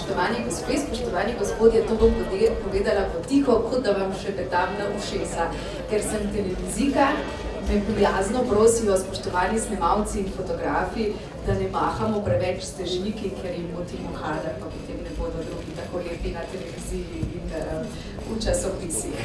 Spoštovani gospe, spoštovani gospodje, to bom povedala potiho, kot da vam še petam na ušesa. Ker sem televizijka, me prijazno prosijo spoštovani snemalci in fotografi, da ne mahamo preveč s stežniki, ker jim motimo kader, pa potem ne bodo drugi tako lepi na televiziji in v časopisih.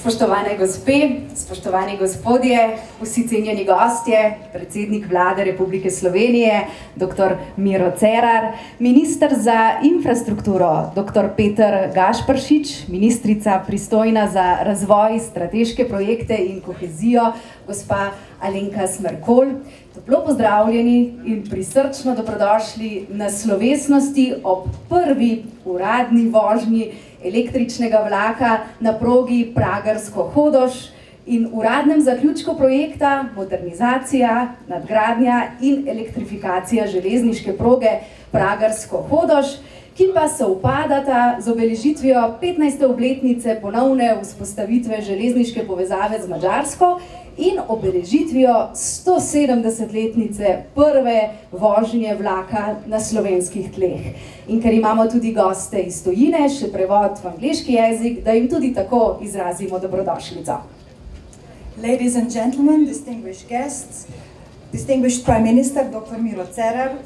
Spoštovane gospe, spoštovani gospodje, vsi cenjeni gostje, predsednik Vlade Republike Slovenije, dr. Miro Cerar, minister za infrastrukturo, dr. Peter Gašperšič, ministrica pristojna za razvoj, strateške projekte in kohezijo, gospa Alenka Smrekol. Toplo pozdravljeni in prisrčno dobrodošli na slovesnosti ob prvi uradni vožnji električnega vlaka na progi Pragersko-Hodoš in uradnem zaključku projekta modernizacija, nadgradnja in elektrifikacija železniške proge Pragersko-Hodoš, ki pa sovpadata z obeležitvijo 15. obletnice ponovne vzpostavitve železniške povezave z Madžarsko in obeležitvijo 170-letnice prve vožnje vlaka na slovenskih tleh. In ker imamo tudi goste iz tujine, še prevod v angleški jezik, da jim tudi tako izrazimo dobrodošlico. Ladies and gentlemen, distinguished guests, distinguished Prime Minister Dr. Miro Cerar,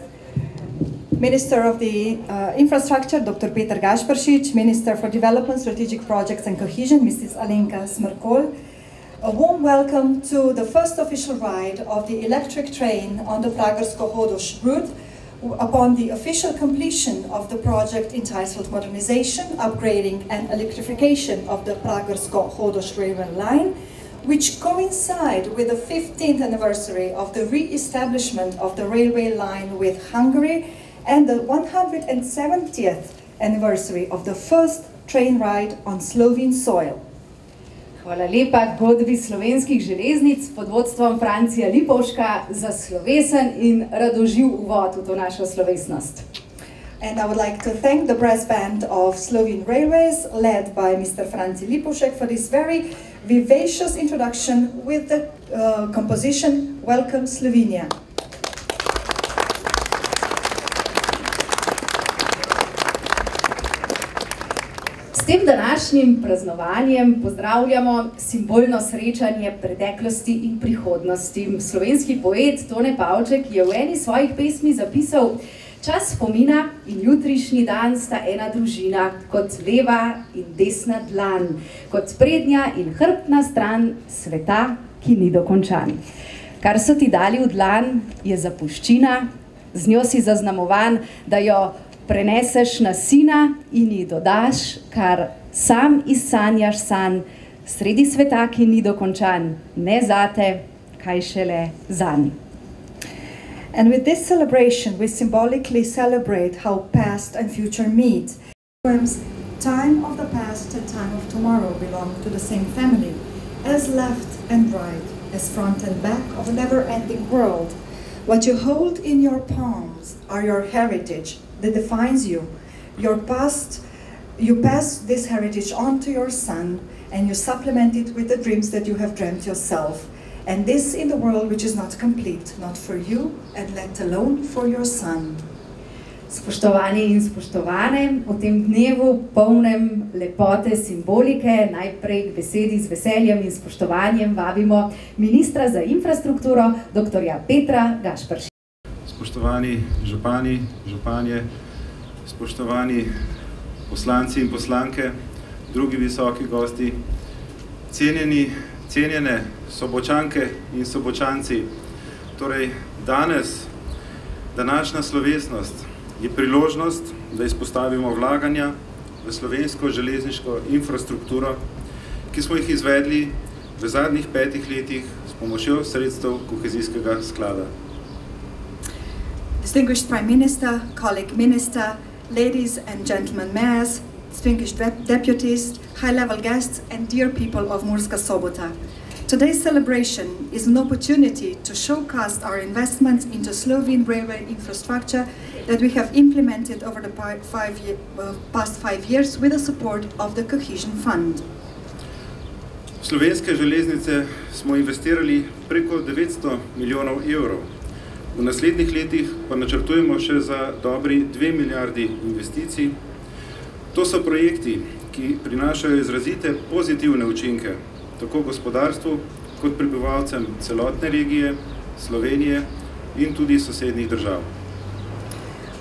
Minister of the Infrastructure Dr. Peter Gašperšič, Minister for Development, Strategic Projects and Cohesion Mrs. Alenka Smrkolj, a warm welcome to the first official ride of the electric train on the Pragersko-Hodoš route upon the official completion of the project entitled Modernization, Upgrading and Electrification of the Pragersko-Hodoš railway line, which coincide with the 15th anniversary of the re-establishment of the railway line with Hungary and the 170th anniversary of the first train ride on Slovene soil. Hvala lepa godbi slovenskih železnic pod vodstvom Francija Lipovška za slovesen in radoživ uvod v to našo slovesnost. And I would like to thank the brass band of Slovene Railways, led by Mr. Franci Lipovšek, for this very vivacious introduction with the composition Welcome Slovenia. S tem današnjim praznovanjem pozdravljamo simbolno srečanje preteklosti in prihodnosti. Slovenski poet Tone Pavček je v eni svojih pesmi zapisal: čas spomina in jutrišnji dan sta ena družina, kot leva in desna dlan, kot prednja in hrbtna stran sveta, ki ni dokončan. Kar so ti dali v dlan, je zapuščina, z njo si zaznamovan, da jo preneseš na sina in ji dodaš, kar sam izsanjaš sanj, sredi sveta, ki ni dokončan, ne zate, kaj šele zanj. And with this celebration, we symbolically celebrate how past and future meet. Time of the past and time of tomorrow belong to the same family, as left and right, as front and back of a never-ending world. What you hold in your palms are your heritage that defines you. Your past, you pass this heritage on to your son, and you supplement it with the dreams that you have dreamt yourself. And this in the world which is not complete, not for you, and let alone for your son. Spoštovani in spoštovane, v tem dnevu polnem lepote simbolike najprej k besedi z veseljem in spoštovanjem vabimo ministra za infrastrukturo, dr. Petra Gašperšiča. Spoštovani župani, županje, spoštovani poslanci in poslanke, drugi visoki gosti, cenjene Sobočanke in Sobočanci. Torej, današnja slovesnost je priložnost, da izpostavimo vlaganja v slovensko železniško infrastrukturo, ki smo jih izvedli v zadnjih 5 letih s pomočjo sredstev kohezijskega sklada. Distinguished Prime Minister, colleague Minister, ladies and gentlemen mayors, distinguished deputies, high-level guests, and dear people of Murska Sobota. Today's celebration is an opportunity to showcase our investments into Slovene railway infrastructure that we have implemented over the past 5 years with the support of the Cohesion Fund. Slovenske železnice smo investirali preko 900 milijonov evrov. V naslednjih letih pa načrtujemo še za dobri 2 milijardi investicij. To so projekti, ki prinašajo izrazite pozitivne učinke, tako gospodarstvu kot prebivalcem celotne regije, Slovenije in tudi sosednjih držav.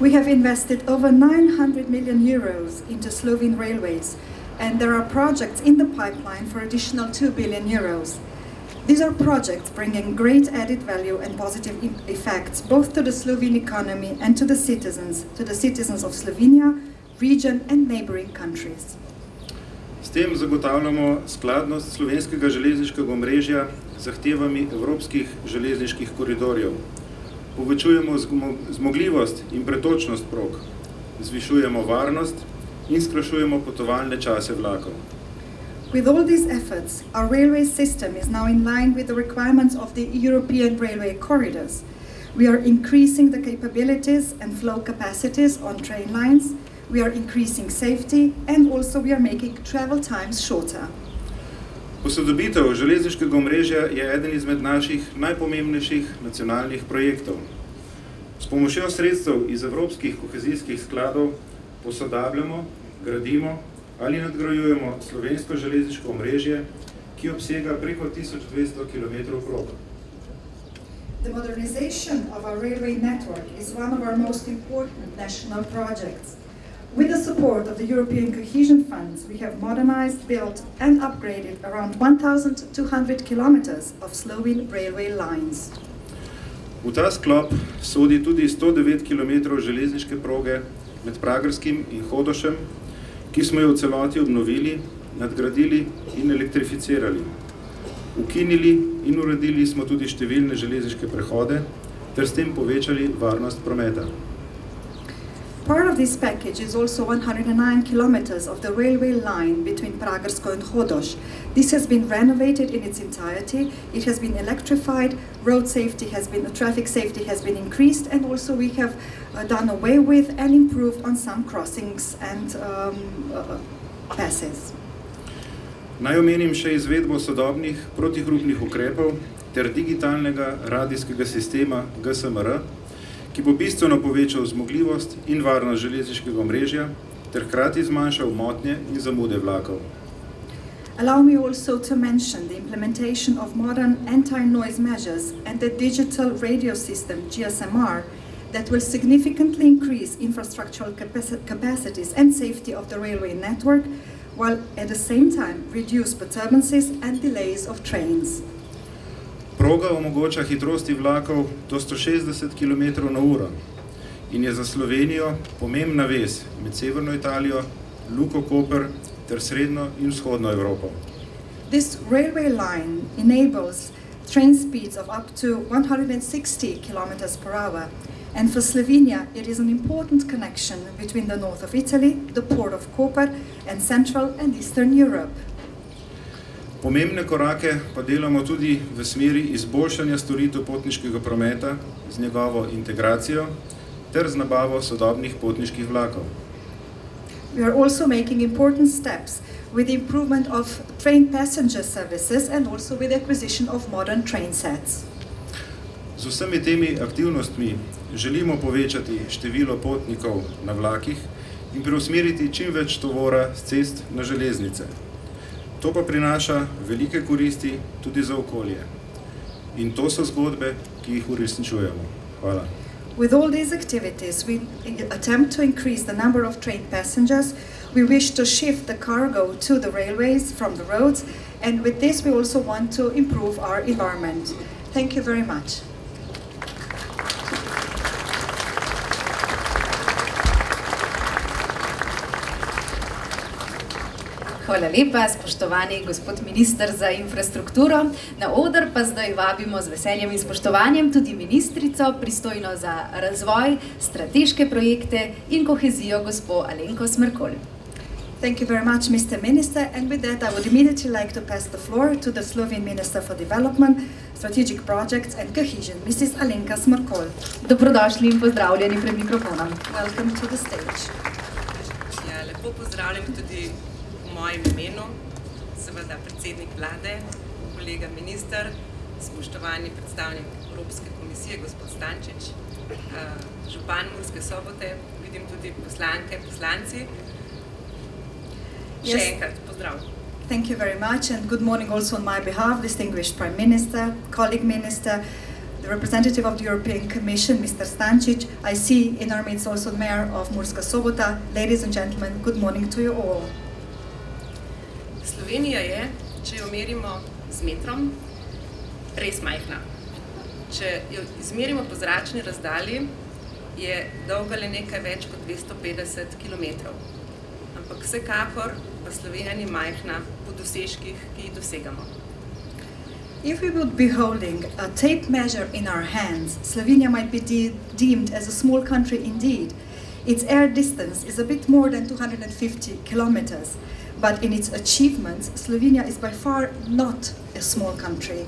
We have invested over 900 million euros into Slovene railways, and there are projects in the pipeline for additional 2 billion euros. These are projects bringing great added value and positive effects both to the Slovene economy and to the citizens of Slovenia, region and neighboring countries. S tem zagotavljamo skladnost slovenskega železniškega omrežja z zahtevami evropskih železniških koridorjev. Povečujemo zmogljivost in pretočnost prog, zvišujemo varnost in skrajšujemo potovalne čase vlakov. With all these efforts, our railway system is now in line with the requirements of the European railway corridors. We are increasing the capabilities and flow capacities on train lines. we are increasing safety, and also we are making travel times shorter. Posodobitev železniškega omrežja je eden izmed naših najpomembnejših nacionalnih projektov. S pomočjo sredstev iz evropskih kohezijskih skladov posodabljamo, gradimo ali nadgrajujemo slovensko železniško omrežje, ki obsega preko 1200 km prog. The modernization of our railway network is one of our most important national projects. With the support of the European Cohesion Funds, we have modernized, built and upgraded around 1,200 kilometers of Slovene railway lines. V ta sklop sodi tudi 109 km železniške proge med Pragerskim in Hodošem, ki smo jo v celoti obnovili, nadgradili in elektrificirali. Ukinili in uredili smo tudi številne železniške prehode ter s tem povečali varnost prometa. Part of this package is also 109 kilometers of the railway line between Pragersko and Hodoš. This has been renovated in its entirety, it has been electrified, traffic safety has been increased, and also we have done away with and improved on some crossings and passes. Naj omenim še izvedbo sodobnih protihrupnih ukrepov ter digitalnega radijskega sistema GSMR, ki bo bistveno povečal zmogljivost in varnost železniškega omrežja ter hkrati zmanjšal motnje in zamude vlakov. Allow me also to mention the implementation of modern anti-noise measures and the digital radio system GSMR that will significantly increase infrastructural capacities and safety of the railway network, while at the same time reduce perturbances and delays of trains. Proga omogoča hitrosti vlakov do 160 km/h in je za Slovenijo pomembna vez med Severno Italijo, Luko Koper ter Srednjo in Vzhodno Evropo. This railway line enables train speeds of up to 160 km/h, and for Slovenia it is an important connection between the north of Italy, the port of Koper, and Central and Eastern Europe. Pomembne korake pa delamo tudi v smeri izboljšanja storitev potniškega prometa z njegovo integracijo ter z nabavo sodobnih potniških vlakov. We are also making important steps with the improvement of train passenger services and also with the acquisition of modern train sets. Z vsemi temi aktivnostmi želimo povečati število potnikov na vlakih in preusmeriti čim več tovora s cest na železnice. To pa prinaša velike koristi tudi za okolje. In to so zgodbe, ki jih uresničujemo. Hvala. With all these activities, we attempt to increase the number of train passengers. We wish to shift the cargo to the railways from the roads, and with this we also want to improve our environment. Thank you very much. Hvala lepa, spoštovani gospod minister za infrastrukturo. Na oder pa zdaj vabimo z veseljem in spoštovanjem tudi ministrico, pristojno za razvoj, strateške projekte in kohezijo, gospo Alenko Smrkolj. Thank you very much, Mr. Minister, and with that I would immediately like to pass the floor to the Slovene Minister for Development, Strategic Projects and Cohesion, Mrs. Alenka Smrkolj. Dobrodošli in pozdravljeni pred mikrofonom. Welcome to the stage. Ja, lepo pozdravljam tudi v mojem imenu, seveda predsednik vlade, kolega minister, spoštovani predstavnik Evropske komisije, gospod Stančič, župan Murske Sobote, vidim tudi poslanke, poslanci. Še enkrat, pozdrav. Thank you very much, and good morning also on my behalf, distinguished Prime Minister, colleague minister, the representative of the European Commission, Mr. Stančič. I see in our midst also the Mayor of Murska Sobota. Ladies and gentlemen, good morning to you all. Slovenija je, če jo merimo z metrom, res majhna. Če jo izmerimo po zračni razdalji, je dolga le nekaj več kot 250 km. Ampak vsekakor pa Slovenija ni majhna po dosežkih, ki jih dosegamo. If we would be holding a tape measure in our hands, Slovenia might be deemed as a small country indeed. Its air distance is a bit more than 250 kilometers, but in its achievements, Slovenia is by far not a small country.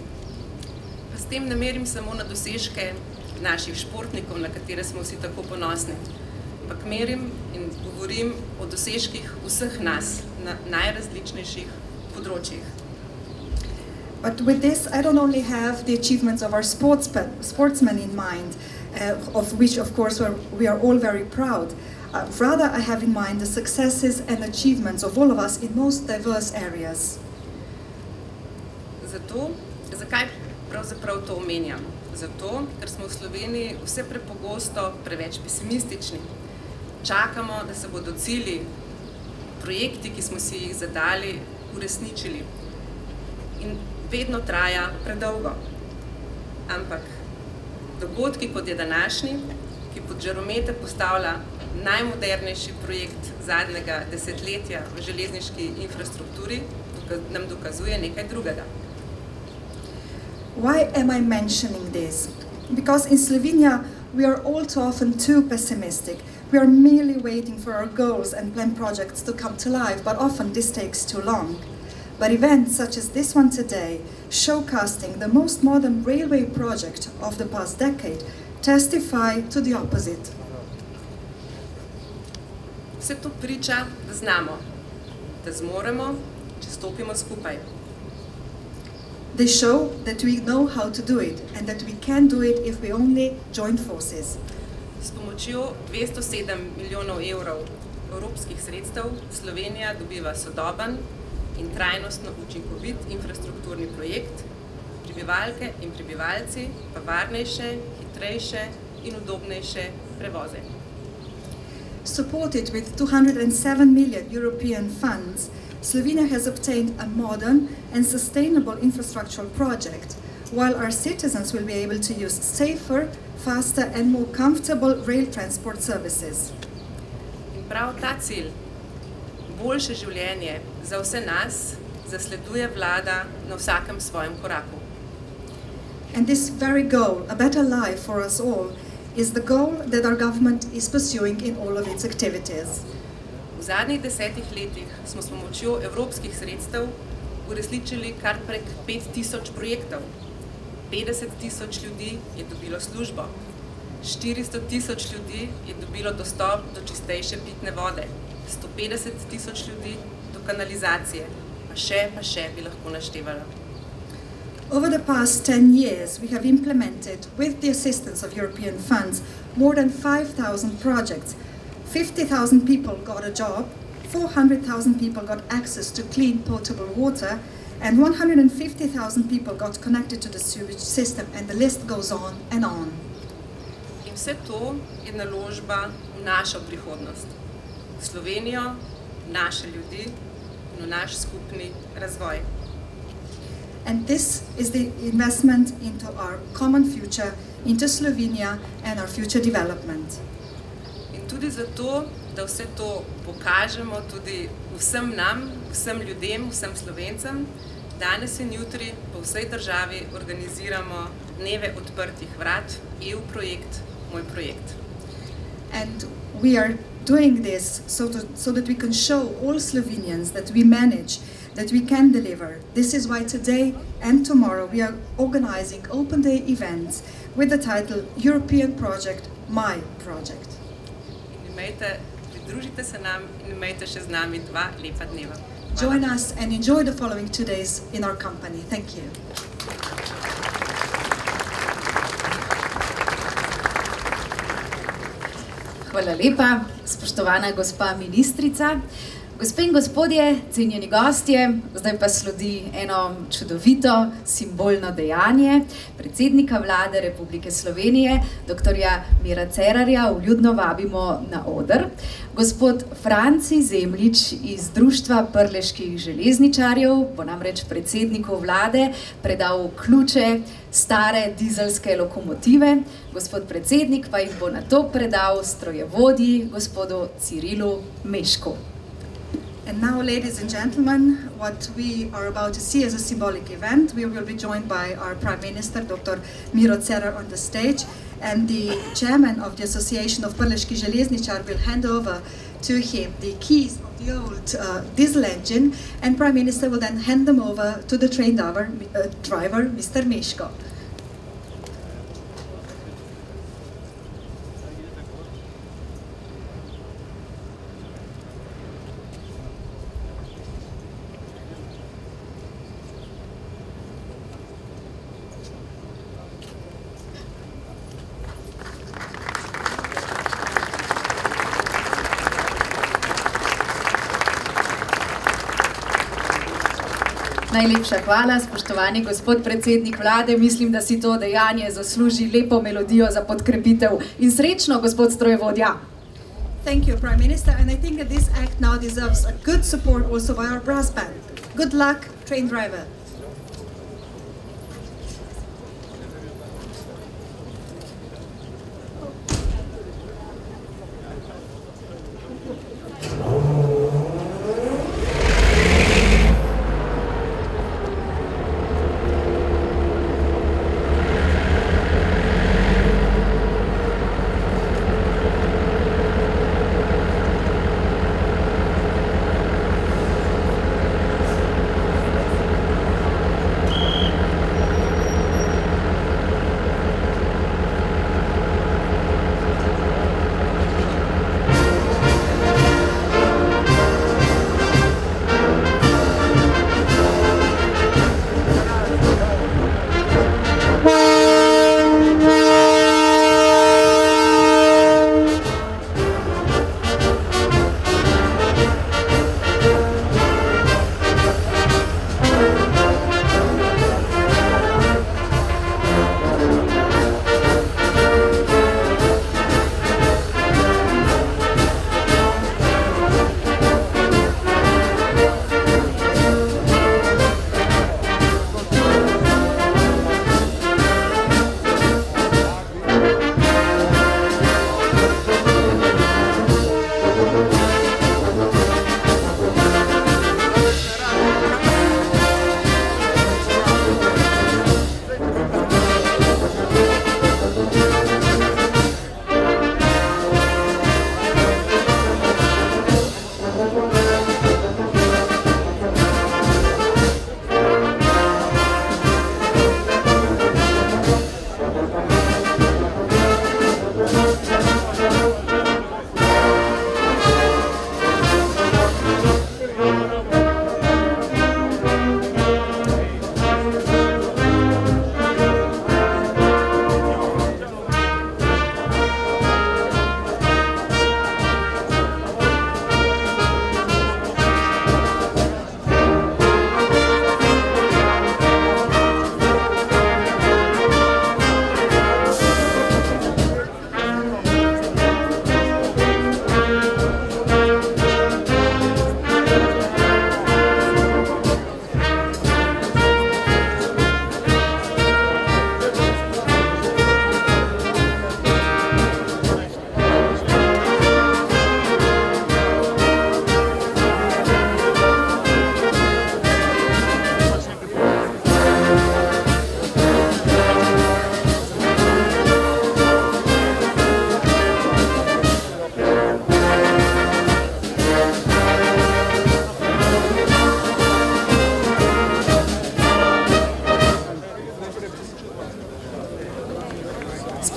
Pa s tem ne merim samo na dosežke naših športnikov, na katere smo vsi tako ponosni, ampak merim in govorim govorim o dosežkih vseh nas na najrazličnejših področjih. But with this, I don't only have the achievements of our sportsmen in mind, of which, of course, we are all very proud. Rather, I have in mind the successes and achievements of all of us in most diverse areas. Zakaj pravzaprav to omenjam? Zato, ker smo v Sloveniji vse prepogosto preveč pesimistični. Čakamo, da se bodo cilji, projekti, ki smo si jih zadali, uresničili. In vedno traja predolgo. Ampak dogodki, kot je današnji, ki pod žaromete postavlja najmodernejši projekt zadnjega desetletja v železniški infrastrukturi, nam dokazuje nekaj drugega. Why am I mentioning this? Because in Slovenia, we are all too often too pessimistic. We are merely waiting for our goals and planned projects to come to life, but often this takes too long. But events such as this one today, showcasing the most modern railway project of the past decade, testify to the opposite. Vse to priča, da znamo, da zmoremo, če stopimo skupaj. They show that we know how to do it and that we can do it if we only join forces. S pomočjo 207 milijonov evrov evropskih sredstev Slovenija dobiva sodoben in trajnostno učinkovit infrastrukturni projekt, prebivalke in prebivalci pa varnejše, hitrejše in udobnejše prevoze. Supported with 207 million European funds, Slovenia has obtained a modern and sustainable infrastructural project, while our citizens will be able to use safer, faster and more comfortable rail transport services. In prav ta cilj, boljše življenje za vse nas, zasleduje vlada na vsakem svojem koraku. And this very goal, a better life for us all, is the goal that our government is pursuing in all of its activities. V zadnjih 10 letih smo s pomočjo evropskih sredstev uresničili kar prek 5000 projektov. 50.000 ljudi je dobilo službo, 400.000 ljudi je dobilo dostop do čistejše pitne vode, 150.000 ljudi do kanalizacije, pa še bi lahko naštevala. Over the past 10 years, we have implemented, with the assistance of European funds, more than 5,000 projects. 50,000 people got a job, 400,000 people got access to clean potable water, and 150,000 people got connected to the sewage system, and the list goes on and on. In vse to je naložba v našo prihodnost, v Slovenijo, v naše ljudi in v naš skupni razvoj. And this is the investment into our common future, into Slovenia and our future development. In tudi zato, da vse to pokažemo tudi vsem nam, vsem ljudem, vsem Slovencem, danes in jutri po vsej državi organiziramo dneve odprtih vrat, EU projekt, moj projekt. And we are doing this so that we can show all Slovenians that we manage, that we can deliver. This is why today and tomorrow we are organizing open day events with the title European Project, My Project. Pridružite se nam in imejte še z nami 2 lepa dneva. Join us and enjoy the following 2 days in our company. Thank you. Hvala lepa, spoštovana gospa ministrica. Gospe in gospodje, cenjeni gostje, zdaj pa sledi eno čudovito simbolno dejanje predsednika vlade Republike Slovenije, doktorja Mira Cerarja, vljudno vabimo na oder. Gospod Franci Zemljič iz Društva prleških železničarjev bo namreč predsedniku vlade predal ključe stare dizelske lokomotive, gospod predsednik pa jih bo nato predal strojevodji gospodu Cirilu Meško. And now, ladies and gentlemen, what we are about to see as a symbolic event, we will be joined by our Prime Minister, Dr. Miro Cerar, on the stage, and the chairman of the Association of Prleški železničar will hand over to him the keys of the old diesel engine, and Prime Minister will then hand them over to the train driver, Mr. Meško. Najlepša hvala, spoštovani gospod predsednik vlade. Mislim, da si to dejanje zasluži lepo melodijo za podkrepitev. In srečno, gospod strojevodja. Thank you, Prime Minister, and I think that this act now deserves a good support also by our brass band. Good luck, train driver.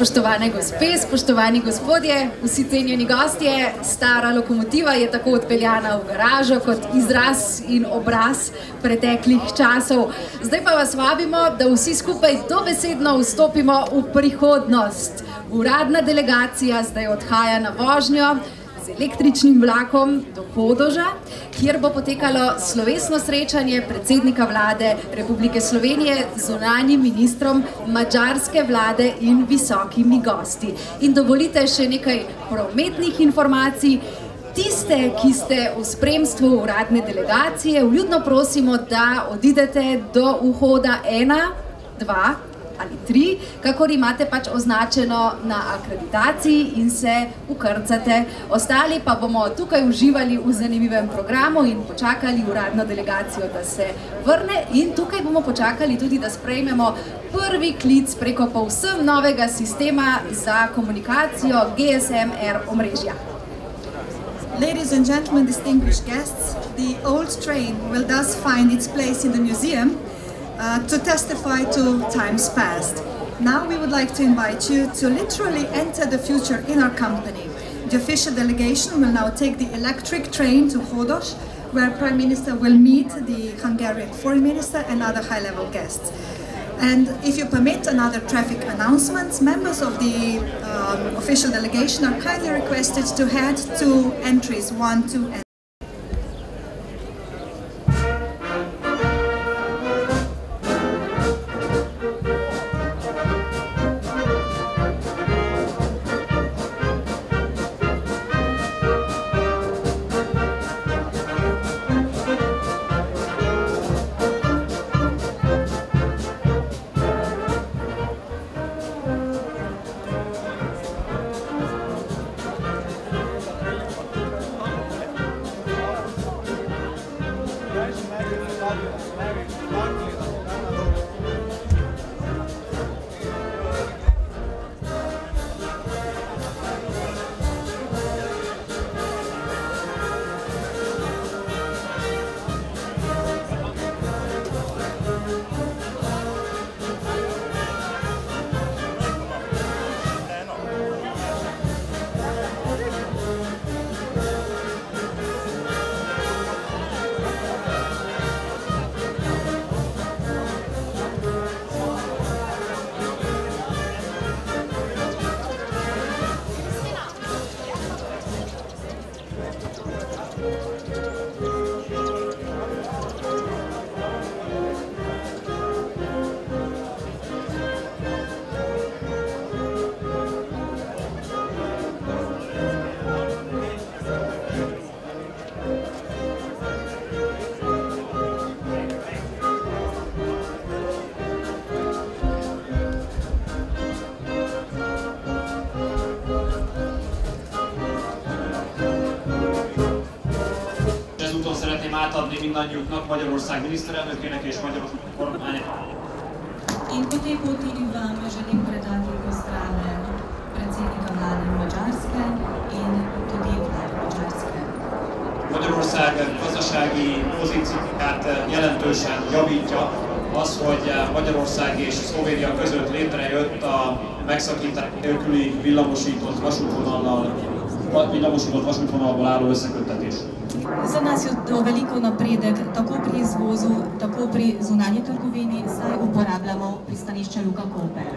Spoštovane gospe, spoštovani gospodje, vsi cenjeni gostje, stara lokomotiva je tako odpeljana v garažo kot izraz in obraz preteklih časov. Zdaj pa vas vabimo, da vsi skupaj dobesedno vstopimo v prihodnost. Uradna delegacija zdaj odhaja na vožnjo z električnim vlakom do Hodoša, kjer bo potekalo slovesno srečanje predsednika vlade Republike Slovenije z zunanjim ministrom madžarske vlade in visokimi gosti. In dovolite še nekaj prometnih informacij. Tiste, ki ste v spremstvu uradne delegacije, vljudno prosimo, da odidete do vhoda 1, 2 ali 3, kakor imate pač označeno na akreditaciji in se ukrcate. Ostali pa bomo tukaj uživali v zanimivem programu in počakali uradno delegacijo, da se vrne, in tukaj bomo počakali tudi, da sprejmemo prvi klic preko povsem novega sistema za komunikacijo GSM-R omrežja. Ladies and gentlemen, distinguished guests, the old train will thus find its place in the museum to testify to times past. Now we would like to invite you to literally enter the future in our company. The official delegation will now take the electric train to Hodoš, where Prime Minister will meet the Hungarian Foreign Minister and other high-level guests. And if you permit another traffic announcements, members of the official delegation are kindly requested to head to entries 1, 2 and átadni mindannyiuknak, Magyarország miniszterelnökének és Magyarország kormányának. In po tej poti vam želim predati pozdrave predsednika vlade Madžarske in tudi vlade Madžarske. Magyarország gazdasági pozícióját jelentősen javítja az, hogy Magyarország és Szlovénia között létrejött a megszakítás nélküli villamosított vasútvonalból álló összeköttetés. Za nas je to veliko napredek tako pri izvozu, tako pri zunanji trgovini, saj uporabljamo pristanišče Luka Koper.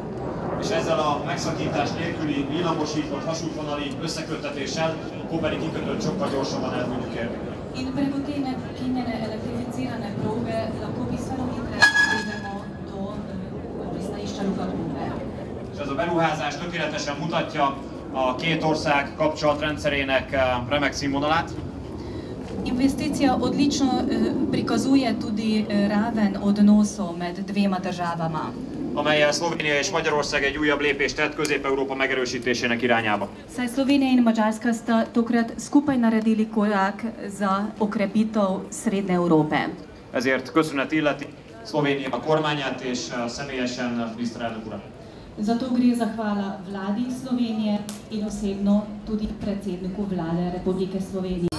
És ezzel a megszakítás nélküli villamosított vasútvonali összeköttetéssel a koperi kikötőt sokkal gyorsabban el tudjuk érni. In preko te neprekinjene elektrificirane proge lahko bistveno hitreje pridemo do pristanišča Luka Koper. És ez a beruházás tökéletesen mutatja a két ország kapcsolatrendszerének remek színvonalát. Investicija odlično prikazuje tudi raven odnosov med dvema državama, amelyel Szlovénia és Magyarország egy újabb lépést tett Közép-Európa megerősítésének irányába. Saj Slovenija in Madžarska sta tokrat skupaj naredili korak za okrepitev Srednje Evrope. Ezért köszönet illeti Szlovénia kormányát és személyesen miniszterelnök urat. Zato gre zahvala vladi Slovenije in osebno tudi predsedniku vlade Republike Slovenije.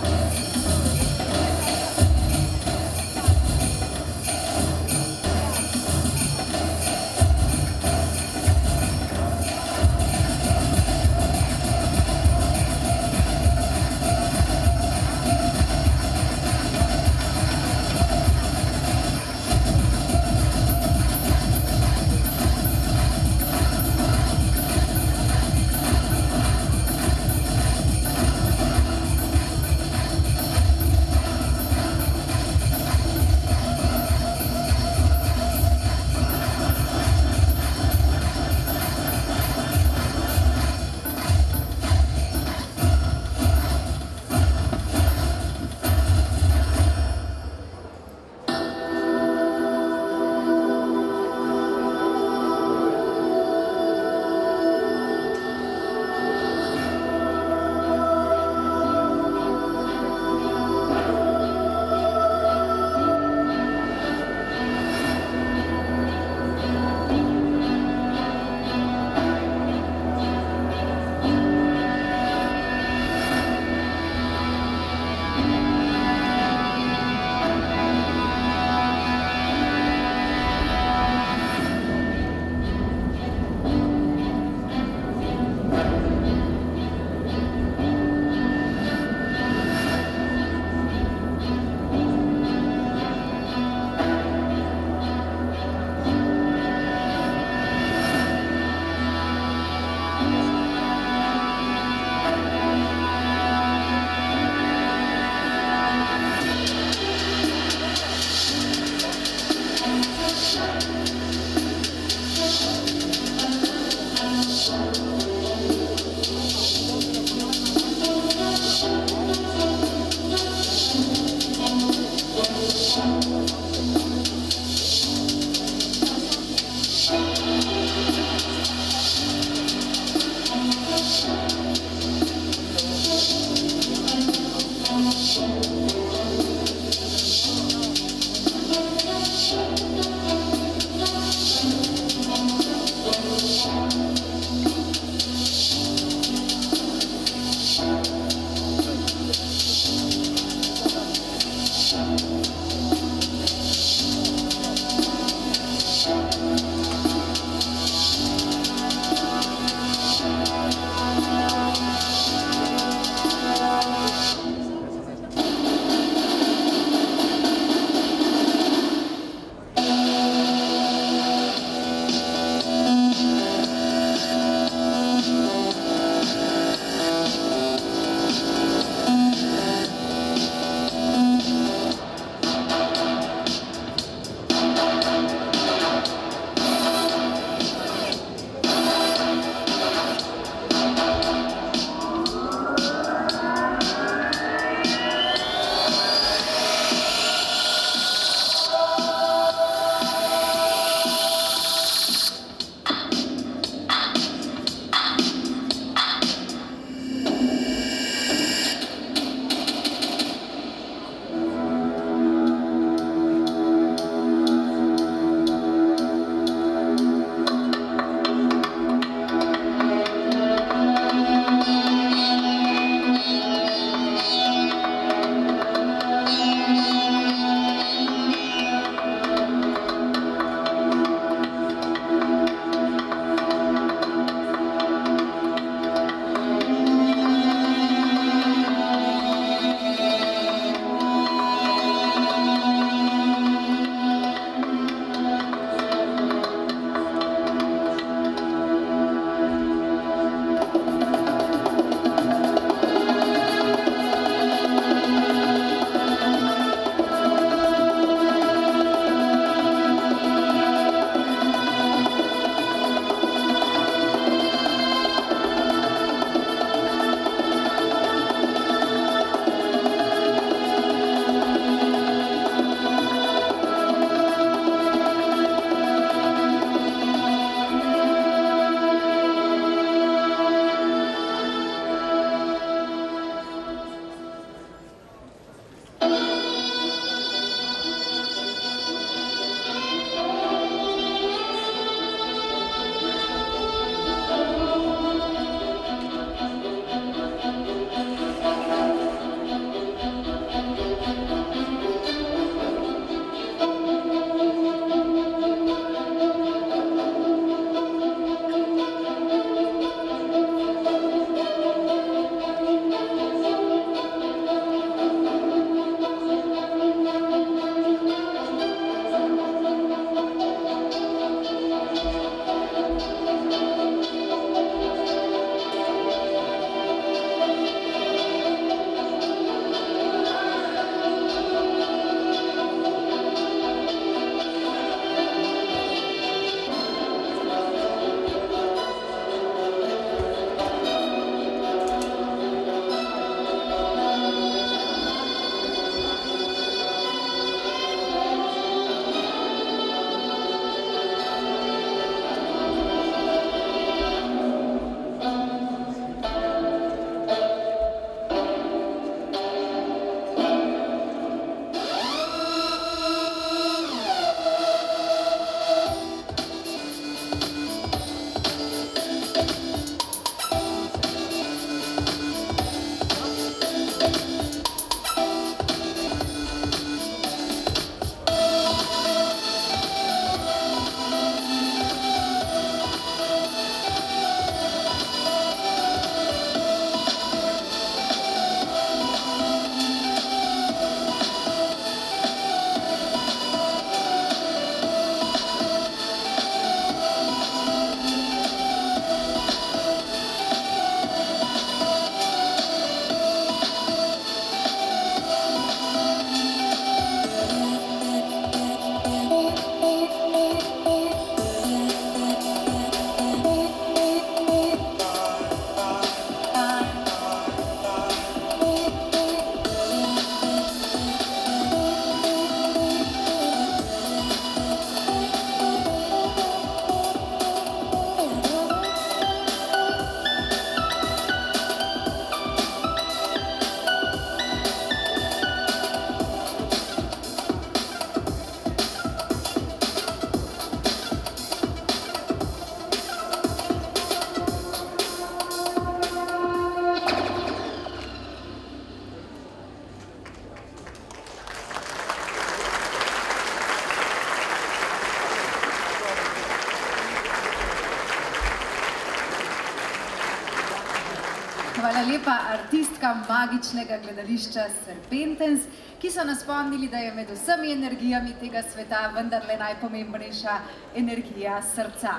hvala lepa artistkam magičnega gledališča Serpentens, ki so nas spomnili, da je med vsemi energijami tega sveta vendarle najpomembnejša energija srca.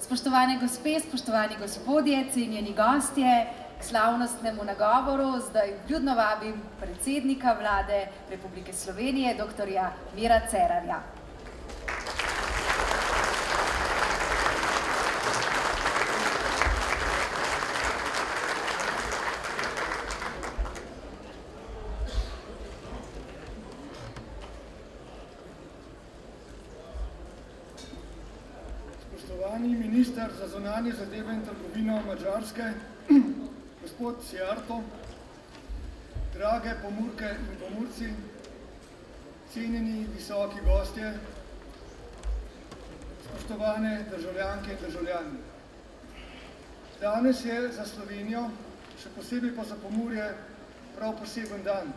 Spoštovane gospe, spoštovani gospodje, cenjeni gostje, k slavnostnemu nagovoru zdaj vljudno vabim predsednika vlade Republike Slovenije, dr. Mira Cerarja. Spoštovani minister za zunanje zadeve in trgovino Madžarske, gospod Sijarto, drage Pomurke in Pomurci, cenjeni visoki gostje, spoštovane državljanke in državljani. Danes je za Slovenijo, še posebej pa za Pomurje, prav poseben dan.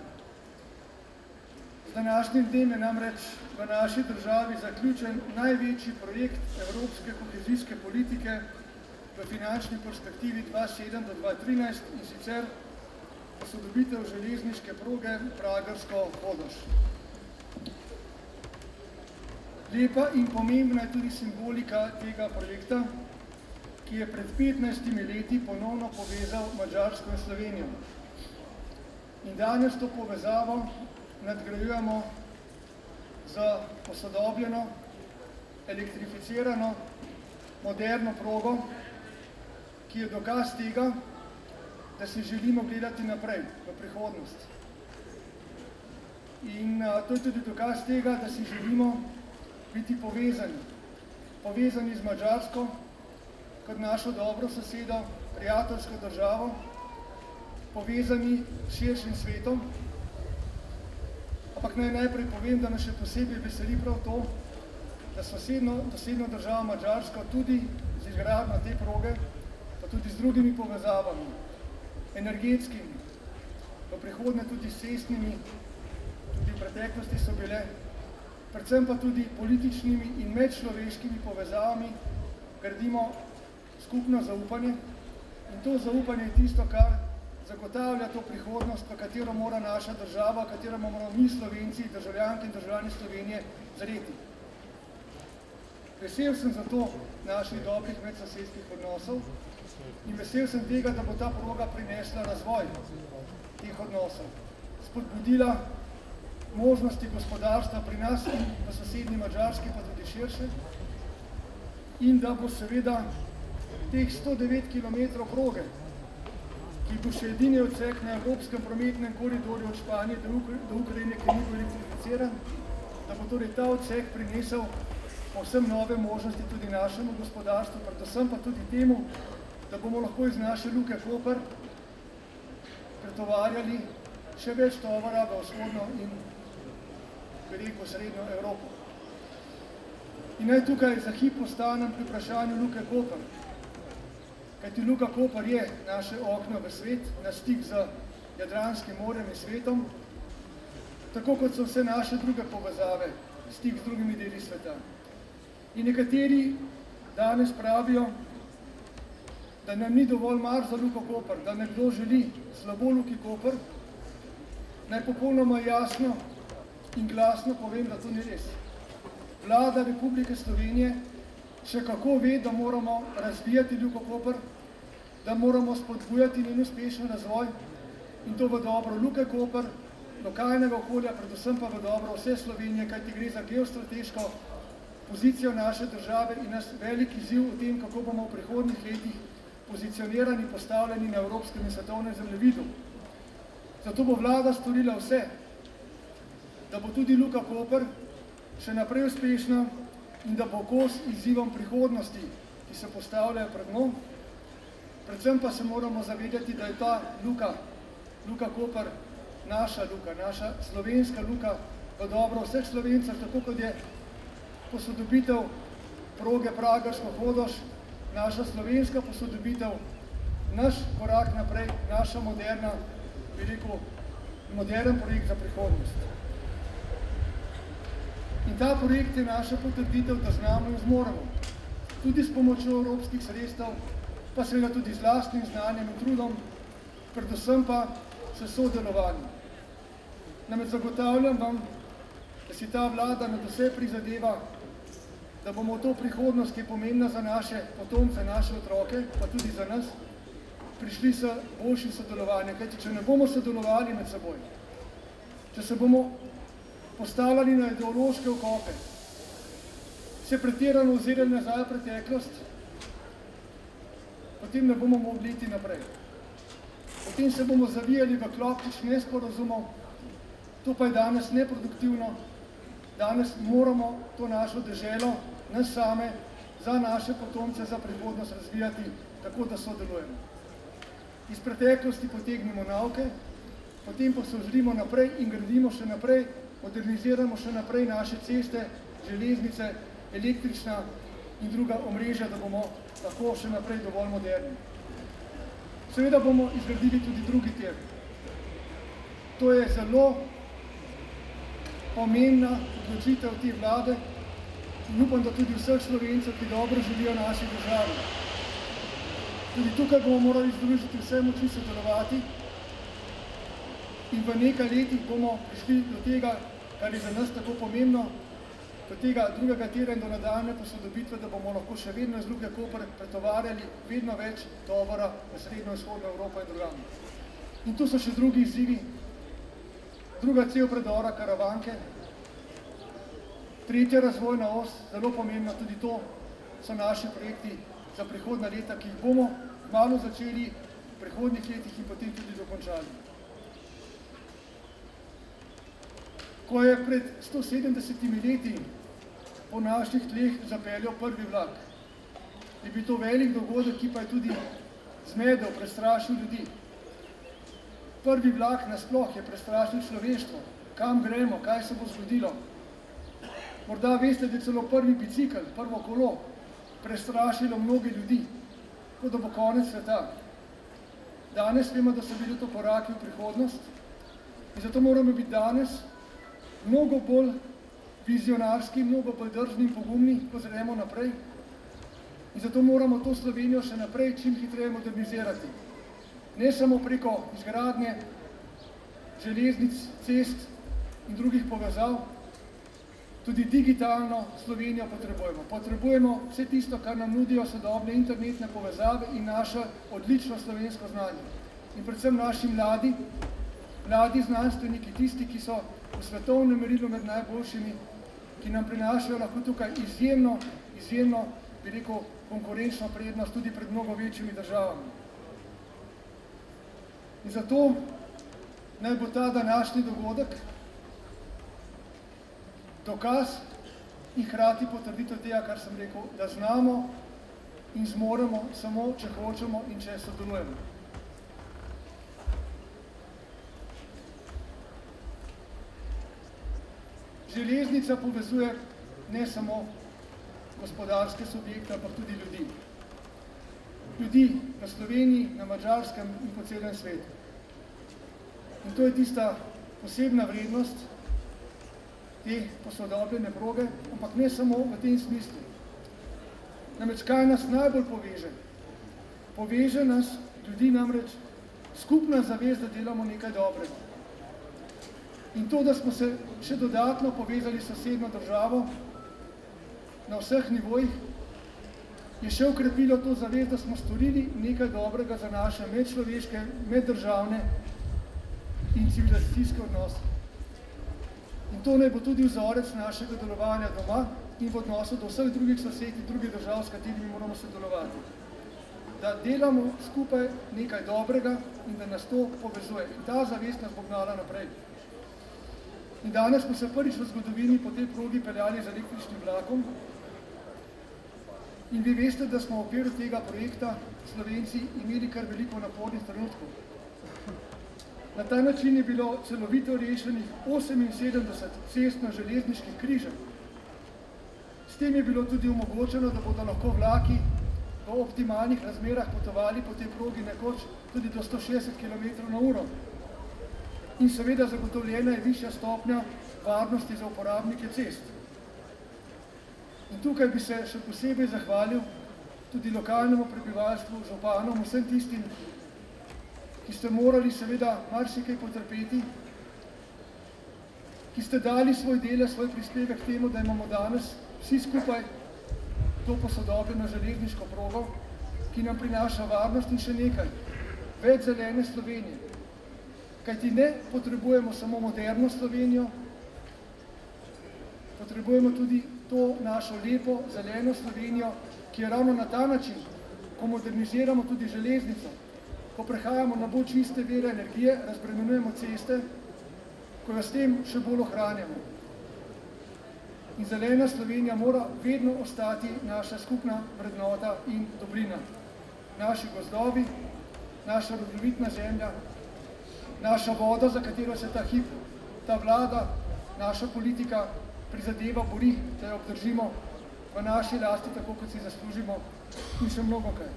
Z današnjim dnem je namreč v naši državi zaključen največji projekt evropske kohezijske politike v finančni perspektivi 2007 do 2013 in sicer posodobitev železniške proge Pragersko-Hodoš. Lepa in pomembna je tudi simbolika tega projekta, ki je pred 15 leti ponovno povezal Madžarsko in Slovenijo. In danes to povezavo nadgrajujemo za posodobljeno, elektrificirano, moderno progo, ki je dokaz tega, da si želimo gledati naprej, v prihodnost. In to je tudi dokaz tega, da si želimo biti povezani. Povezani z Madžarsko, kot našo dobro sosedo, prijateljsko državo, povezani s širšim svetom. Ampak naj najprej povem, da me še posebej veseli prav to, da sosednjo državo Madžarsko tudi z izgradnjo te proge, pa tudi z drugimi povezavami, energetskimi, v prihodnje tudi cestnimi, tudi v preteklosti so bile, predvsem pa tudi političnimi in medčloveškimi povezavami, gradimo skupno zaupanje. In to zaupanje je tisto, kar zagotavlja to prihodnost, v katero mora naša država, v katero moramo mi Slovenci, državljanke in državljani Slovenije, zreti. Vesel sem zato naših dobrih medsosedskih odnosov in vesel sem tega, da bo ta proga prinesla razvoj teh odnosov, spodbudila možnosti gospodarstva pri nas in v sosednji Madžarski, pa tudi širše, in da bo seveda teh 109 km proge, ki bo še edini odsek na evropskem prometnem koridorju od Španije do Ukrajine, ki ni bil elektrificiran, da bo torej ta odsek prinesel povsem nove možnosti tudi našemu gospodarstvu, predvsem pa tudi temu, da bomo lahko iz naše Luke Koper pretovarjali še več tovara v vzhodno in veliko srednjo Evropo. In naj tukaj za hip ostanem pri vprašanju Luke Koper. Kajti Luka Koper je naše okno v svet, na stik z Jadranskim morjem in svetom, tako kot so vse naše druge povezave, stik z drugimi deli sveta. In nekateri danes pravijo, da nam ni dovolj mar za Luko Koper, da nekdo želi slabo Luki Koper, naj popolnoma jasno in glasno povem, da to ni res. Vlada Republike Slovenije še kako ve, da moramo razvijati Luko Koper, da moramo spodbujati njen uspešen razvoj in to v dobro Luke Koper, lokalnega okolja, predvsem pa v dobro vse Slovenije, kajti gre za geostrateško pozicijo naše države in nas velik izziv v tem, kako bomo v prihodnjih letih pozicionirani, postavljeni na evropskem in svetovnem zemljevidu. Zato bo vlada storila vse, da bo tudi Luka Koper še naprej uspešna in da bo kos izzivom prihodnosti, ki se postavljajo pred njo. Predvsem pa se moramo zavedati, da je ta Luka Koper, naša Luka, naša slovenska Luka v dobro vseh Slovencev, tako kot je posodobitev proge Pragersko-Hodoš, naša slovenska posodobitev, naš korak naprej, naša moderna, bi rekel, modern projekt za prihodnost. In ta projekt je naša potrditev, da znamo in zmoremo. Tudi s pomočjo evropskih sredstev, pa seveda tudi z lastnim znanjem in trudom, predvsem pa s sodelovanjem. Namreč zagotavljam vam, da si ta vlada nadvse prizadeva, da bomo v to prihodnost, ki je pomembna za naše potomce, naše otroke, pa tudi za nas, prišli s boljšim sodelovanjem. Kajti, če ne bomo sodelovali med seboj, če se bomo postavljali na ideološke okope, se pretirano ozirali nazaj v preteklost, potem ne bomo mogli iti naprej. Potem se bomo zavijali v klopčič nesporazumov, to pa je danes neproduktivno. Danes moramo to našo deželo, nas same, za naše potomce, za prihodnost razvijati, tako da sodelujemo. Iz preteklosti potegnemo nauke, potem pa se ozrimo naprej in gradimo še naprej, moderniziramo še naprej naše ceste, železnice, električna in druga omrežja, da bomo lahko še naprej dovolj moderni. Seveda bomo izgradili tudi drugi tir. To je zelo pomembna odločitev te vlade in upam, da tudi vseh Slovencev, ki dobro živijo v naši državi. Tudi tukaj bomo morali združiti vse moči, sodelovati in v nekaj letih bomo prišli do tega, kar je za nas tako pomembno, do tega drugega tira in do nadaljne posodobitve, da bomo lahko še vedno iz Luke Koper pretovarjali vedno več tovora v srednjo in vzhodno Evropo in drugam. In tu so še drugi izzivi, druga cev predora Karavanke, tretja razvojna os, zelo pomembna, tudi to so naši projekti za prihodna leta, ki jih bomo malo začeli v prihodnjih letih in potem tudi dokončali. Ko je pred 170 leti po naših tleh zapeljal prvi vlak, je bil to velik dogodek, ki pa je tudi zmedel, prestrašil ljudi. Prvi vlak nasploh je prestrašil človeštvo, kam gremo, kaj se bo zgodilo. Morda veste, da je celo prvi bicikl, prvo kolo, prestrašilo mnogi ljudi, kot da bo konec sveta. Danes vemo, da so bili to koraki v prihodnost in zato moramo biti danes mnogo bolj vizionarski, mnogo bolj drzni in pogumni, ko zremo naprej. In zato moramo to Slovenijo še naprej čim hitreje modernizirati. Ne samo preko izgradnje železnic, cest in drugih povezav, tudi digitalno Slovenijo potrebujemo. Potrebujemo vse tisto, kar nam nudijo sodobne internetne povezave in naše odlično slovensko znanje. In predvsem naši mladi znanstveniki, tisti, ki so v svetovnem merilu med najboljšimi, ki nam prinašajo lahko tukaj izjemno, bi rekel, konkurenčno prednost tudi pred mnogo večjimi državami. In zato naj bo ta današnji dogodek dokaz in hkrati potrditev tega, kar sem rekel, da znamo in zmoremo samo, če hočemo in če sodelujemo. Železnica povezuje ne samo gospodarske subjekte, ampak tudi ljudi. Ljudi v Sloveniji, na Madžarskem in po celem svetu. In to je tista posebna vrednost te posodobljene proge, ampak ne samo v tem smislu. Namreč, kaj nas najbolj poveže? Poveže nas ljudi namreč skupna zavest, da delamo nekaj dobrega. In to, da smo se še dodatno povezali s sosednjo državo na vseh nivojih, je še ukrepilo to zavest, da smo storili nekaj dobrega za naše medčloveške, meddržavne in civilizacijske odnose. In to naj bo tudi vzorec našega delovanja doma in v odnosu do vseh drugih sosed in drugih držav, s katerimi moramo sodelovati. Da delamo skupaj nekaj dobrega in da nas to povezuje. In ta zavest nas bo gnala naprej. In danes smo se prvič v zgodovini po tej progi peljali z električnim vlakom. In vi veste, da smo v okviru tega projekta Slovenci imeli kar veliko napornih trenutkov. Na ta način je bilo celovito rešenih 78 cestno-železniških križev. S tem je bilo tudi omogočeno, da bodo lahko vlaki v optimalnih razmerah potovali po tej progi nekoč tudi do 160 km/h. In seveda zagotovljena je višja stopnja varnosti za uporabnike cest. In tukaj bi se še posebej zahvalil tudi lokalnemu prebivalstvu, županom, vsem tistim, ki ste morali seveda marsikaj potrpeti, ki ste dali svoj delež, svoj prispevek k temu, da imamo danes vsi skupaj to posodobljeno železniško progo, ki nam prinaša varnost in še nekaj, več zelene Slovenije. Kajti ne potrebujemo samo moderno Slovenijo, potrebujemo tudi to našo lepo zeleno Slovenijo, ki je ravno na ta način, ko moderniziramo tudi železnico, ko prehajamo na bolj čiste vire energije, razbremenujemo ceste, ko jo s tem še bolj ohranjamo. In zelena Slovenija mora vedno ostati naša skupna vrednota in dobrina. Naši gozdovi, naša rodovitna zemlja, naša voda, za katero se ta hip, ta vlada, naša politika prizadeva, bori, da jo obdržimo v naši lasti, tako kot si zaslužimo, in še mnogo kaj.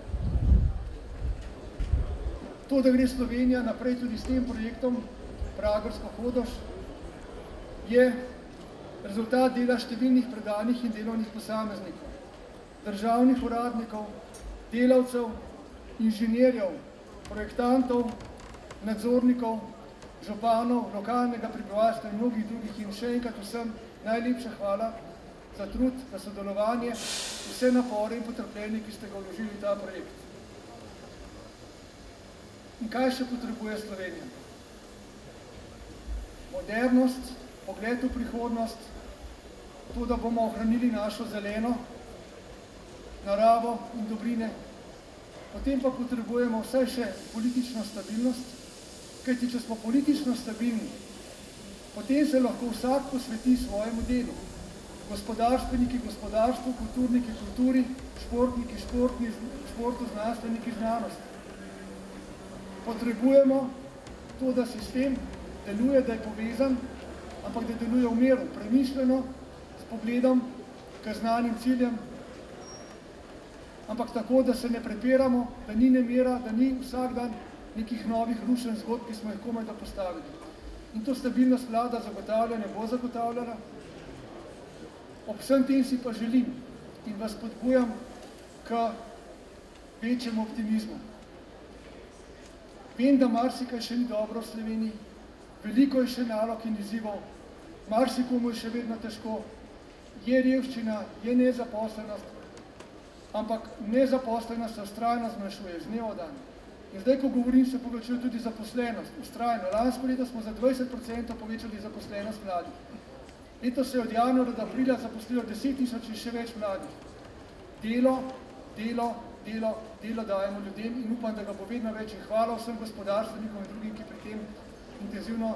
To, da gre Slovenija naprej tudi s tem projektom Pragersko-Hodoš, je rezultat dela številnih predanih in delovnih posameznikov, državnih uradnikov, delavcev, inženirjev, projektantov, nadzornikov, županov, lokalnega prebivalstva in mnogih drugih, in še enkrat vsem najlepša hvala za trud, za sodelovanje, vse napore in potrpljenje, ki ste ga vložili v ta projekt. In kaj še potrebuje Slovenija? Modernost, pogled v prihodnost, to, da bomo ohranili našo zeleno naravo in dobrine, potem pa potrebujemo vsaj še politično stabilnost, kajti če smo politično stabilni, potem se lahko vsak posveti svojemu delu. Gospodarstveniki gospodarstvu, kulturniki kulturi, športniki športu, znanstveniki znanosti. Potrebujemo to, da sistem deluje, da je povezan, ampak da deluje v miru, premišljeno, s pogledom k znanim ciljem, ampak tako, da se ne prepiramo, da ni nemira, da ni vsak dan nekih novih rušenj zgodb, ki smo jih komaj da postavili. In to stabilnost vlada zagotavlja, ne bo zagotavljala. Ob vsem tem si pa želim in vas spodbujam k večjemu optimizmu. Vem, da marsikaj še ni dobro v Sloveniji, veliko je še nalog in izzivov, marsikomu je še vedno težko, je revščina, je nezaposlenost, ampak nezaposlenost se vztrajno zmanjšuje z dneva v dan. In zdaj, ko govorim, se povečuje tudi zaposlenost, vztrajno. Lansko leto smo za 20% povečali zaposlenost mladih. Letos se je od januarja do aprila zaposlilo 10.000 in še več mladih. Delo dajemo ljudem in upam, da ga bo vedno več. In hvala vsem gospodarstvenikom in drugim, ki pri tem intenzivno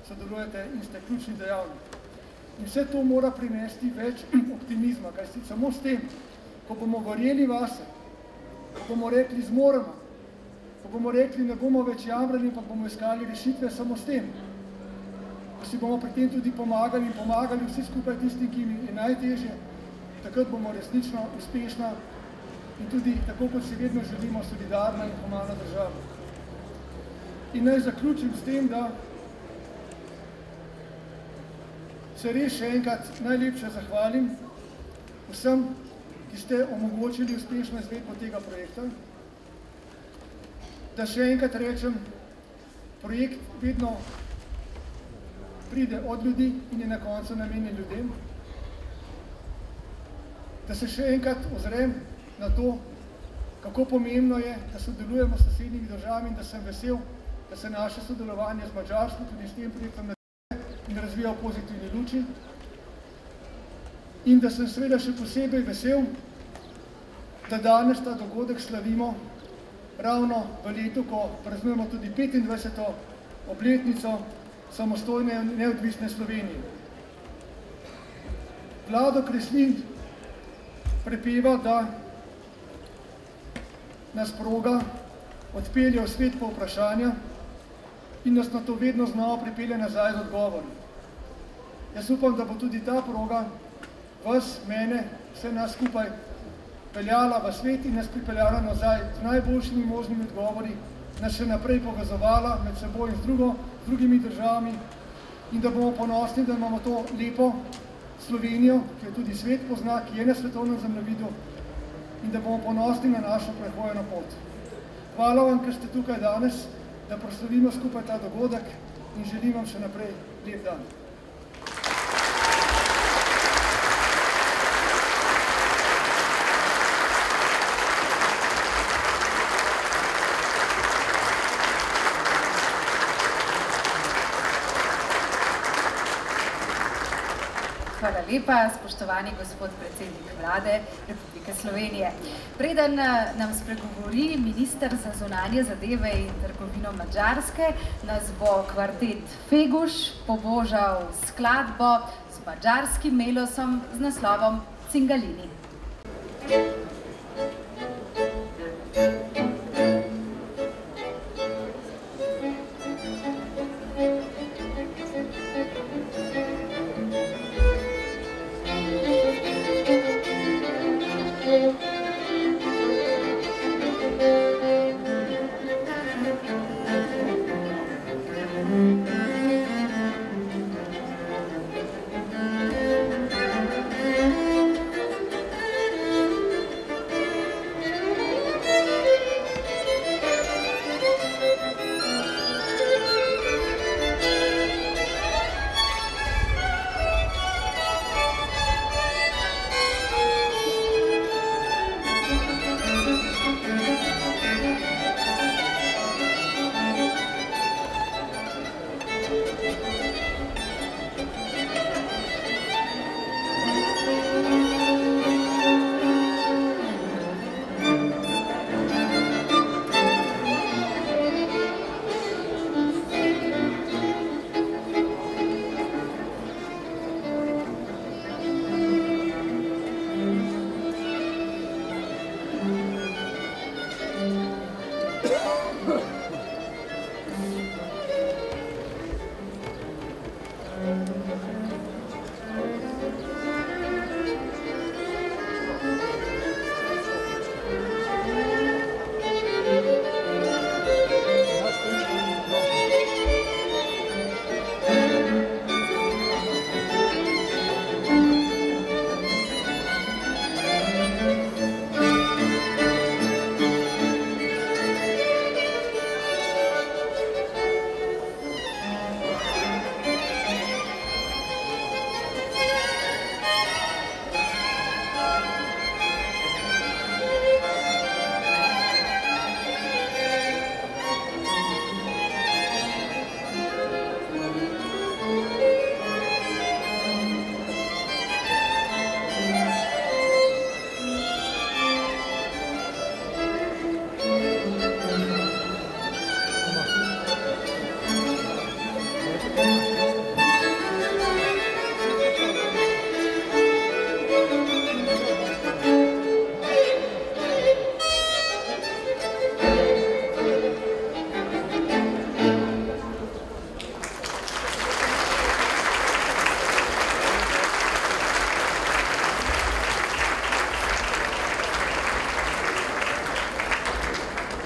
sodelujete in ste ključni dejavnik. In vse to mora prinesti več optimizma, kajti samo s tem, ko bomo verjeli vase, ko bomo rekli zmoremo, ko bomo rekli ne bomo več jamrali, pa bomo iskali rešitve samo s tem, ko si bomo pri tem tudi pomagali in pomagali vsi skupaj tistim, ki jim je najtežje, takrat bomo resnično uspešna in tudi, tako kot si vedno želimo, solidarna in humana država. In naj zaključim s tem, da se res še enkrat najlepše zahvalim vsem, ki ste omogočili uspešno izvedbo tega projekta, da še enkrat rečem, projekt vedno pride od ljudi in je na koncu namenjen ljudem, da se še enkrat ozrem na to, kako pomembno je, da sodelujemo s sosednjimi državami in da sem vesel, da se naše sodelovanje z Madžarsko tudi s tem projektom nadaljuje in razvija v pozitivni luči. In da sem seveda še posebej vesel, da danes ta dogodek slavimo ravno v letu, ko praznujemo tudi 25. obletnico samostojne in neodvisne Slovenije. Vlado Kreslin prepeva, da nas proga odpelje v svet povprašanja in nas na to vedno znova pripelje nazaj z odgovori. Jaz upam, da bo tudi ta proga vas, mene, vse nas skupaj peljala v svet in nas pripeljala nazaj z najboljšimi možnimi odgovori, nas še naprej povezovala med seboj in z drugimi državami in da bomo ponosni, da imamo to lepo Slovenijo, ki jo tudi svet pozna, ki je na svetovnem zemljevidu in da bomo ponosni na našo prehojeno pot. Hvala vam, ker ste tukaj danes, da proslavimo skupaj ta dogodek in želim vam še naprej lep dan. Hvala lepa, spoštovani gospod predsednik vlade Republike Slovenije. Preden nam spregovori minister za zunanje zadeve in trgovino Madžarske, nas bo kvartet Feguš pobožal skladbo z madžarskim melosom z naslovom Cingalini.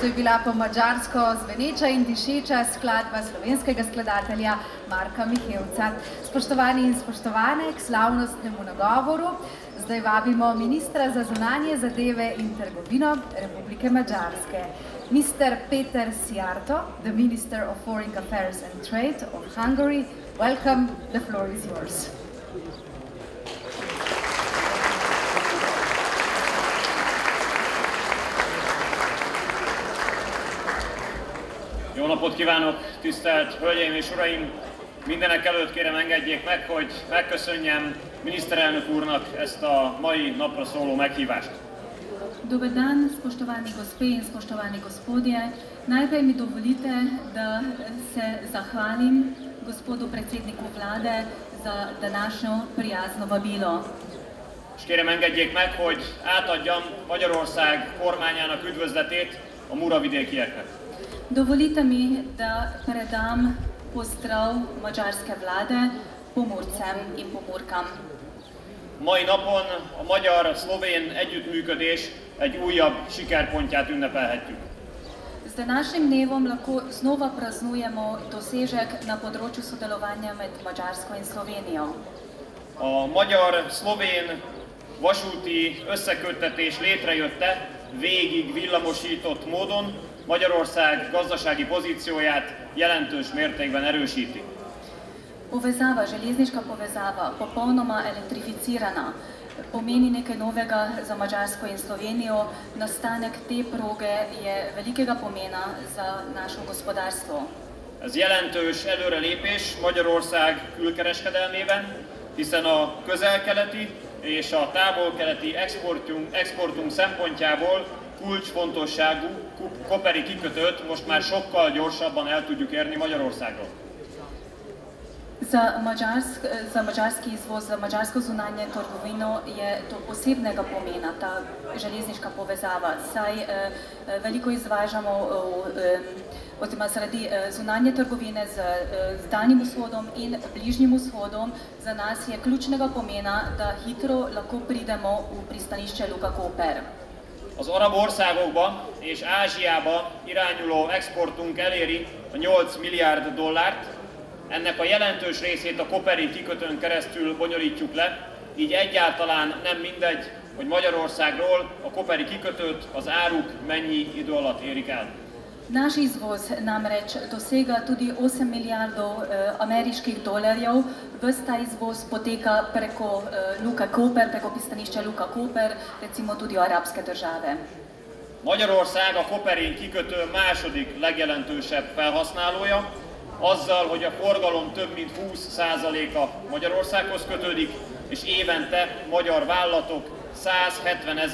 To je bila po madžarsko zveneča in dišeča skladba slovenskega skladatelja Marka Mihevca. Spoštovani in spoštovane, k slavnostnemu nagovoru zdaj vabimo ministra za zunanje zadeve in trgovino Republike Madžarske. Mr. Peter Szijjártó, the Minister of Foreign Affairs and Trade of Hungary, welcome, the floor is yours. Jó napot kívánok, tisztelt Hölgyeim és Uraim! Mindenek előtt kérem engedjék meg, hogy megköszönjem miniszterelnök úrnak ezt a mai napra szóló meghívást. Dober dan, spoštovani gospe in spoštovani gospodje. Najprej mi dovolite, da se zahvalim gospodu predsedniku vlade za današnjo prijazno vabilo. És kérem engedjék meg, hogy átadjam Magyarország kormányának üdvözletét a muravidékieknek. Dovolite mi, da predam pozdrav madžarske vlade Pomurcem in Pomurkam. Mai napon a magyar-szlovén együttműködés egy újabb sikerpontját ünnepelhetjük. Z današnjim dnevom lahko znova praznujemo dosežek na področju sodelovanja med Madžarsko in Slovenijo. A magyar-szlovén vasúti összeköttetés létrejötte végig villamosított módon Magyarország gazdasági pozícióját jelentős mértékben erősíti. Povezava, železniška povezava, popolnoma elektrificirana, pomeni nekaj novega za Madžarsko in Slovenijo. Nastanek te proge je velikega pomena za našo gospodarstvo. Ez jelentős előrelépés Magyarország külkereskedelmében, hiszen a közel-keleti és a távol-keleti exportunk szempontjából kulcsfontosságú koperi kikötőt most már sokkal gyorsabban el tudjuk érni Magyarországról. Za mađarski izvoz, za mađarsko zunanje trgovino je to posebnega pomena, ta železniška povezava, saj veliko izvažamo oziroma zaradi zunanje trgovine z Daljnim vzhodom in Bližnjim vzhodom. Za nas je ključnega pomena, da hitro lahko pridemo v pristanišče Luka Koper. Az arab országokba és Ázsiába irányuló exportunk eléri a 8 milliárd dollárt, ennek a jelentős részét a koperi kikötőn keresztül bonyolítjuk le, így egyáltalán nem mindegy, hogy Magyarországról a koperi kikötőt az áruk mennyi idő alatt érik el. Naš izvoz namreč dosega tudi 8 milijardov ameriških dolarjev. Ves ta izvoz poteka preko Luka Koper, preko pristanišča Luka Koper, recimo tudi v arabske države. Magyarország a koperi kikötő második legjelentősebb felhasználója, azzal, hogy a forgalom több mint 20%-a Magyarországhoz kötődik, és évente magyar vállalatok 170 000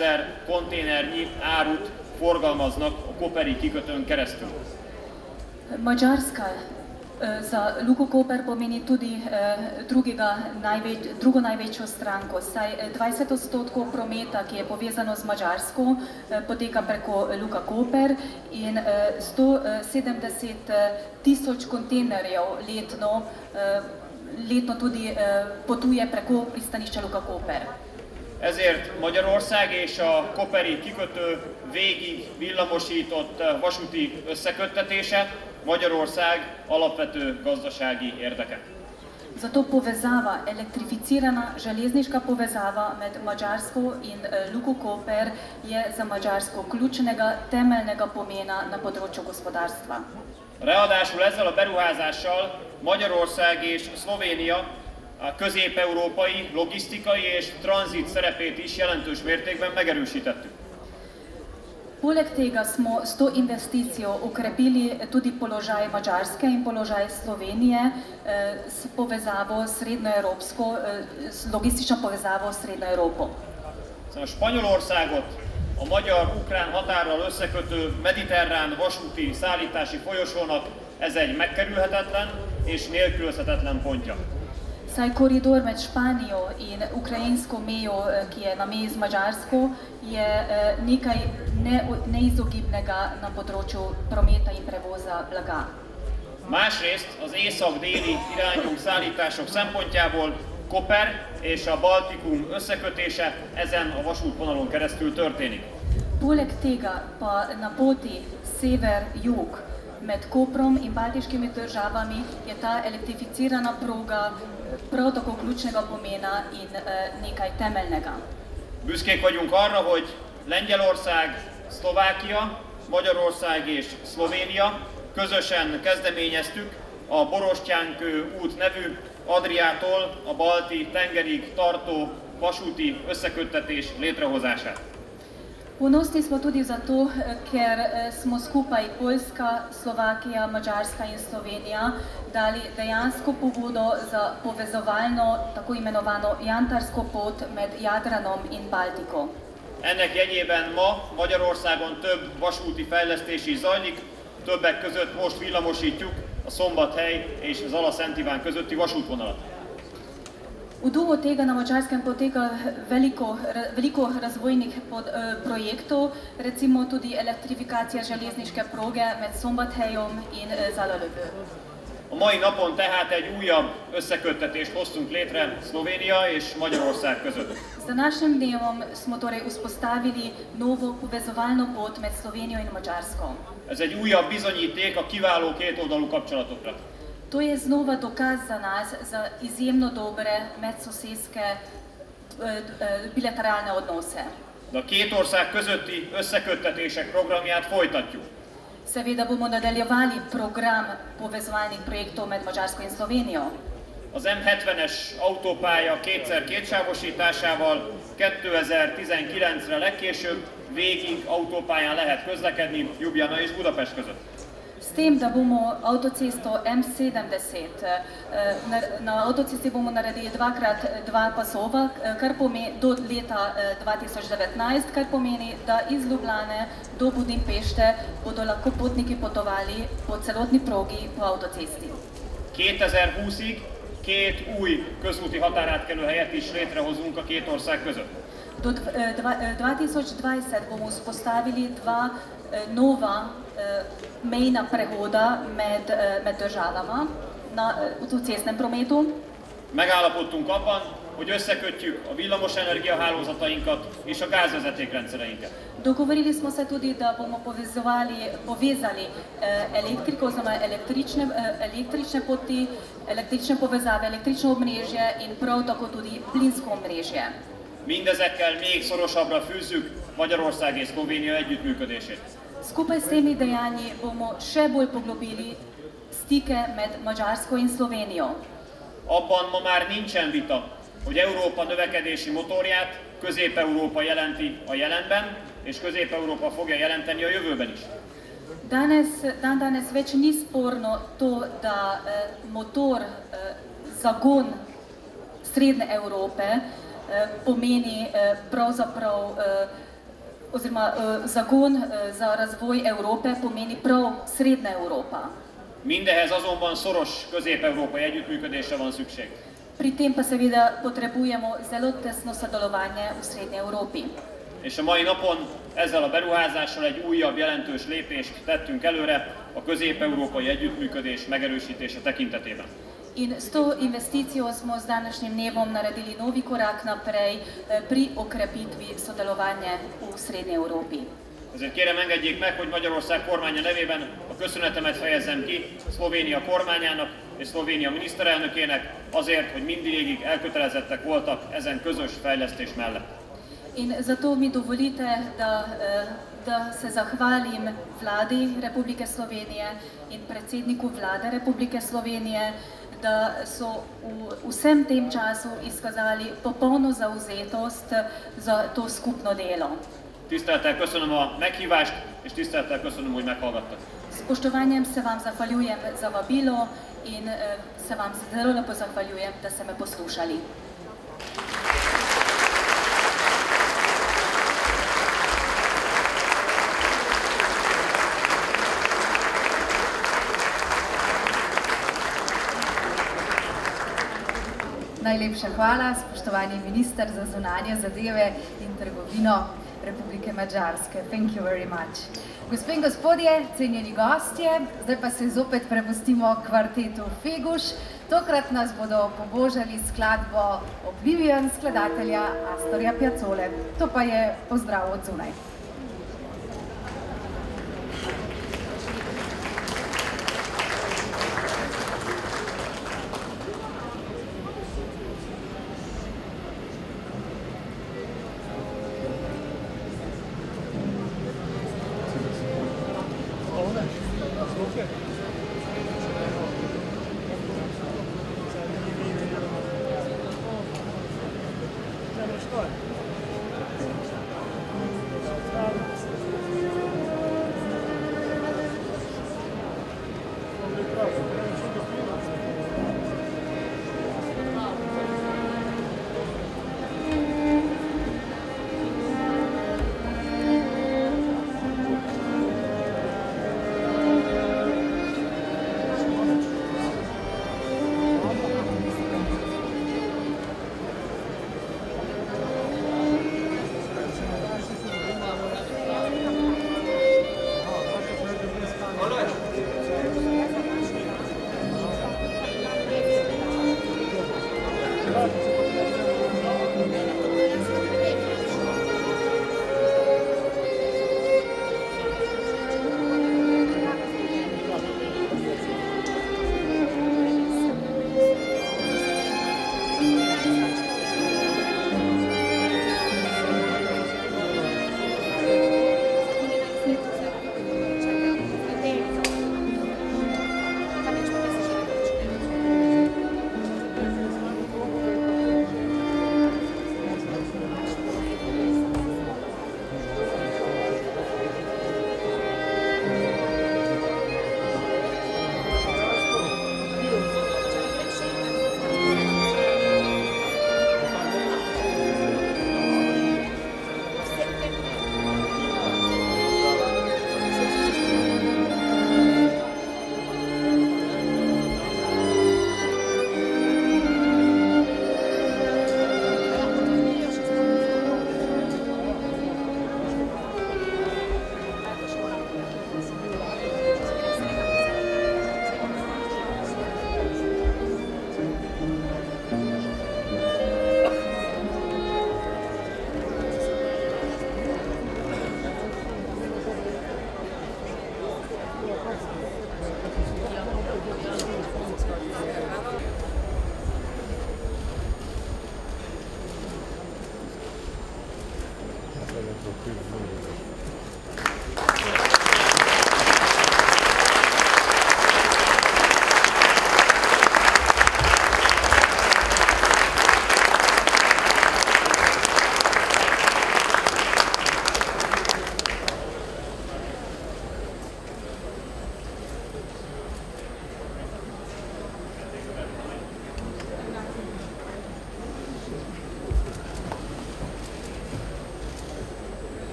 konténernyi árut forgalmaznak a koperi kikötőn keresztül. Mađarska za Luko Koper pomeni tudi drugo največjo stranko, saj 20% prometa, ki je povezano z Mađarsko, poteka preko Luka Koper in 170 000 kontejnerjev letno tudi potuje preko pristanišča Luka Koper. Ezért Magyarország és a koperi kikötő végig villamosított vasúti összeköttetése Magyarország alapvető gazdasági érdeke. Zato povezava, elektrificirana železniška povezava med Mađarsko in Luko Koper je za Mađarsko ključnega, temeljnega pomena na področju gospodarstva. Ráadásul ezzel a beruházással Magyarország és Szlovénia a közép-európai logisztikai és tranzit szerepét is jelentős mértékben megerősítettük. Poleg tega smo s to investicijo okrepili tudi položaj Mađarske in položaj Slovenije s povezavo srednjoevropsko, s logistično povezavo s Srednjo Evropo. Spanyolországot a magyar-ukrán határral összekötő mediterrán vasúti szállítási folyosónak ez egy megkerülhetetlen és nélkülözhetetlen pontja. Saj koridor med Španijo in ukrajinsko mejo, ki je na meji z Mađarsko, je nekaj neizogibnega na področju prometa in prevoza blaga. Másrészt az észak-déli irányú szállítások szempontjából Koper és a Baltikum összekötése ezen a vasútvonalon keresztül történik. Poleg tega pa na poti sever-jug med Koprom in baltiškimi državami je ta elektrificirana proga prav tako ključnega pomena in nekaj temeljnega. Büszkék vagyunk arra, hogy Lengyelország, Szlovákia, Magyarország és Szlovénia közösen kezdeményeztük a Borostyánkő út nevű Adriától a Balti tengerig tartó vasúti összeköttetés létrehozását. Ponosni smo tudi zato, ker smo skupaj Poljska, Slovakija, Mađarska in Slovenija dali dejansko pobudo za povezovalno, tako imenovano jantarsko pot med Jadranom in Baltiko. Ennek jegyében ma Magyarországon több vasúti fejlesztés is zajlik, többek között most villamosítjuk a Szombathely és Zala-Szent Iván közötti vasútvonalat. V duhu tega na Mađarskem poteka veliko razvojnih projektov, recimo tudi elektrifikacija železniške proge med Szombathelyom in Zalalövő. A mai napon tehát egy újabb összeköttetést hoztunk létre Szlovénia és Magyarország között. Z današnjim dnevom smo torej vzpostavili novo povezovalno pot med Slovenijo in Mađarsko. Ez egy újabb bizonyíték a kiváló kétoldalú kapcsolatokra. To je znova dokaz za nas za izjemno dobre medsosedske bilateralne odnose. De a két ország közötti összeköttetések programját folytatjuk. Seveda bomo nadaljevali program povezovalnih projektov med Madžarsko in Slovenijo. Az M70-es autópálya kétszer kétsávosításával 2019-re legkésőbb végig autópályán lehet közlekedni Ljubljana és Budapest között. S tem, da bomo avtocesto M70, na avtocesti bomo naredili 2x2 pasova, kar pomeni do leta 2019, kar pomeni, da iz Ljubljane do Budimpešte bodo lahko potniki potovali po celotni progi po avtocesti. 2020-ig két új közúti határátkelőhelyet is létrehozunk a két ország között. Do 2020 bomo vzpostavili dva nova mejna prehoda med državama v cestnem prometu. Megállapodtunk abban, hogy összekötjük a villamosenergia hálózatainkat és a gázvezetékrendszereinket. Dogovorili smo se tudi, da bomo povezali elektriko, oziroma električne poti, električne povezave, električno omrežje in prav tako tudi plinsko omrežje. Mindezekkel még szorosabbra fűzzük Magyarország és Szlovénia együttműködését. Skupaj s temi dejanji bomo še bolj poglobili stike med Madžarsko in Slovenijo. Abban ma már nincsen vita, hogy Európa növekedési motorját Közép-Európa jelenti a jelenben, és Közép-Európa fogja jelenteni a jövőben is. Danes več ni sporno to, da motor, zagon Srednje Evrope pomeni pravzaprav, oziroma zagon za razvoj Evrope pomeni prav Srednja Európa. Mindehez azonban szoros közép-európai együttműködésre van szükség. Pri tem pa seveda potrebujemo zelo tesno sodelovanje v Srednji Európi. És a mai napon ezzel a beruházással egy újabb jelentős lépést tettünk előre a közép-európai együttműködés megerősítése tekintetében. In s to investicijo smo z današnjim dnevom naredili novi korak naprej pri okrepitvi sodelovanja v Srednji Európi. Ezért kérem, engedjék meg, hogy Magyarország kormánya nevében a köszönetemet fejezzem ki Szlovénia kormányának és Szlovénia miniszterelnökének azért, hogy mindvégig elkötelezettek voltak ezen közös fejlesztés mellett. In zato mi dovolite, da se zahvalim vladi Republike Slovenije in predsedniku vlade Republike Slovenije, da so v vsem tem času izkazali popolno zauzetost za to skupno delo. Tisztelettel köszönöm a meghívást, és tisztelettel köszönöm, hogy meghallgattak. Spoštovanjem se vam zahvaljujem za vabilo in se vam zelo lepo zahvaljujem, da ste me poslušali. Najlepša hvala, spoštovani minister za zunanje zadeve in trgovino Republike Madžarske. Thank you very much. Gospe in gospodje, cenjeni gostje, zdaj pa se zopet prepustimo kvartetu Feguš. Tokrat nas bodo pobožali skladbo Oblivion skladatelja Astorja Piazzole. To pa je pozdrav od zunaj.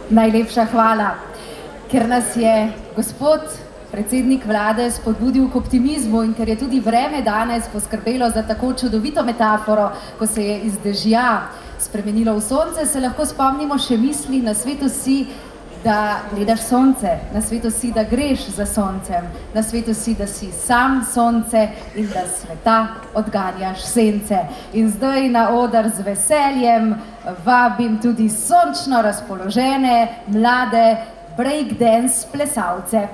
Najlepša hvala, ker nas je gospod predsednik vlade spodbudil k optimizmu in ker je tudi vreme danes poskrbelo za tako čudovito metaforo, ko se je iz dežja spremenilo v sonce, se lahko spomnimo še misli: na svetu si, da gledaš sonce, na svetu si, da greš za soncem, na svetu si, da si sam sonce in da sveta odganjaš sence. In zdaj na oder z veseljem vabim tudi sončno razpoložene, mlade breakdance plesalce.